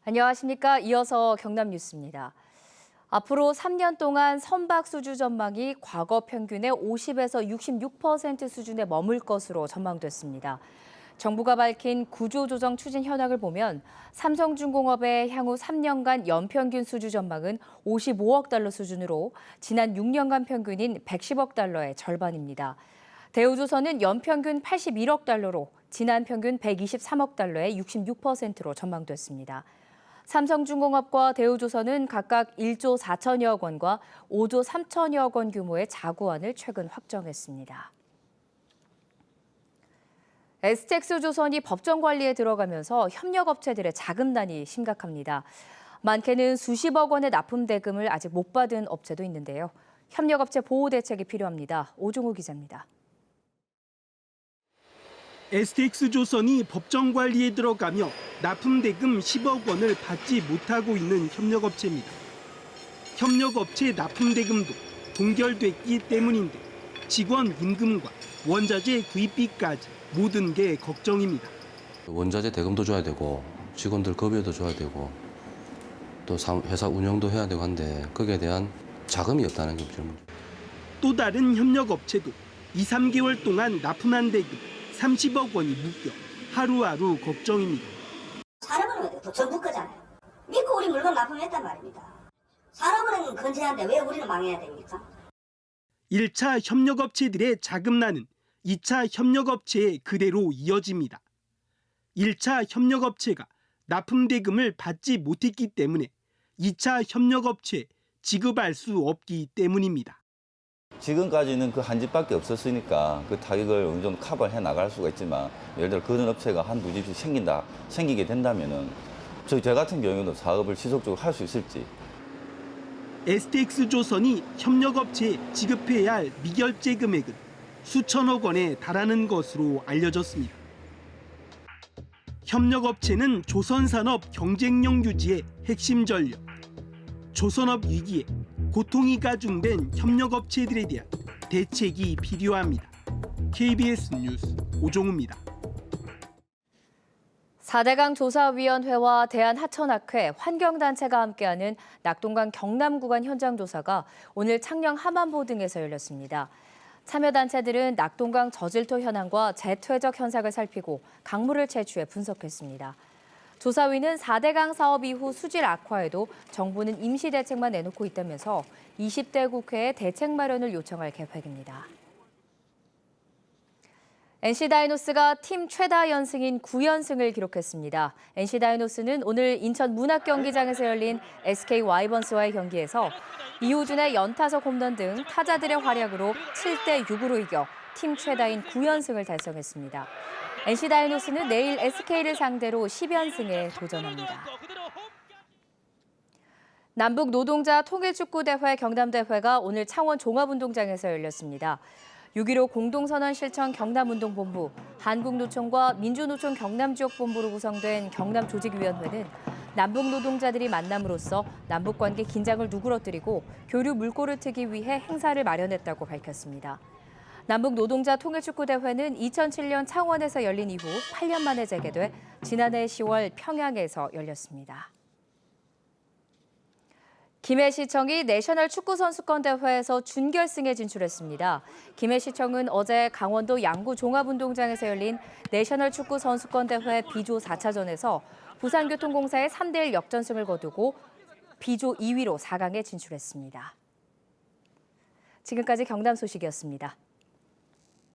안녕하십니까. 이어서 경남 뉴스입니다. 앞으로 3년 동안 선박 수주 전망이 과거 평균의 50에서 66% 수준에 머물 것으로 전망됐습니다. 정부가 밝힌 구조조정 추진 현황을 보면 삼성중공업의 향후 3년간 연평균 수주 전망은 55억 달러 수준으로 지난 6년간 평균인 110억 달러의 절반입니다. 대우조선은 연평균 81억 달러로 지난 평균 123억 달러의 66%로 전망됐습니다. 삼성중공업과 대우조선은 각각 1조 4천여억 원과 5조 3천여억 원 규모의 자구안을 최근 확정했습니다. STX조선이 법정 관리에 들어가면서 협력업체들의 자금난이 심각합니다. 많게는 수십억 원의 납품 대금을 아직 못 받은 업체도 있는데요. 협력업체 보호 대책이 필요합니다. 오종우 기자입니다. STX조선이 법정 관리에 들어가며 납품 대금 10억 원을 받지 못하고 있는 협력업체입니다. 협력업체 납품 대금도 동결됐기 때문인데 직원 임금과 원자재 구입비까지 모든 게 걱정입니다. 원자재 대금도 줘야 되고 직원들 급여도 줘야 되고 또 회사 운영도 해야 되고 한데 거기에 대한 자금이 없다는 게 문제입니다. 또 다른 협력업체도 2, 3개월 동안 납품한 대금 30억 원이 묶여 하루하루 걱정입니다. 산업은행 또 정부 거잖아요. 믿고 우리 물건 납품했단 말입니다. 산업은행은 건재한데 왜 우리는 망해야 됩니까? 1차 협력업체들의 자금난은 2차 협력업체에 그대로 이어집니다. 1차 협력업체가 납품 대금을 받지 못했기 때문에 2차 협력업체에 지급할 수 없기 때문입니다. 지금까지는 그 한 집밖에 없었으니까 그 타격을 어느 정도 커버해 나갈 수가 있지만 예를 들어 그런 업체가 한두 집씩 생기게 된다면은 저 같은 경우에도 사업을 지속적으로 할 수 있을지. STX조선이 협력업체에 지급해야 할 미결제 금액은 수천억 원에 달하는 것으로 알려졌습니다. 협력업체는 조선산업 경쟁력 유지의 핵심 전력. 조선업 위기에 고통이 가중된 협력업체들에 대한 대책이 필요합니다. KBS 뉴스 오종우입니다. 4대강 조사위원회와 대한하천학회, 환경단체가 함께하는 낙동강 경남구간 현장 조사가 오늘 창녕 함안보 등에서 열렸습니다. 참여단체들은 낙동강 저질토 현황과 재퇴적 현상을 살피고 강물을 채취해 분석했습니다. 조사위는 4대강 사업 이후 수질 악화에도 정부는 임시 대책만 내놓고 있다면서 20대 국회에 대책 마련을 요청할 계획입니다. NC다이노스가 팀 최다 연승인 9연승을 기록했습니다. NC다이노스는 오늘 인천 문학경기장에서 열린 SK 와이번스와의 경기에서 이호준의 연타석 홈런 등 타자들의 활약으로 7대 6으로 이겨 팀 최다인 9연승을 달성했습니다. NC다이노스는 내일 SK를 상대로 10연승에 도전합니다. 남북 노동자 통일축구대회 경남대회가 오늘 창원 종합운동장에서 열렸습니다. 6.15 공동선언 실천 경남운동본부, 한국노총과 민주노총 경남지역본부로 구성된 경남조직위원회는 남북 노동자들이 만남으로써 남북관계 긴장을 누그러뜨리고 교류 물꼬를 트기 위해 행사를 마련했다고 밝혔습니다. 남북 노동자 통일축구대회는 2007년 창원에서 열린 이후 8년 만에 재개돼 지난해 10월 평양에서 열렸습니다. 김해시청이 내셔널 축구선수권대회에서 준결승에 진출했습니다. 김해시청은 어제 강원도 양구 종합운동장에서 열린 내셔널 축구선수권대회 B조 4차전에서 부산교통공사의 3대1 역전승을 거두고 B조 2위로 4강에 진출했습니다. 지금까지 경남 소식이었습니다.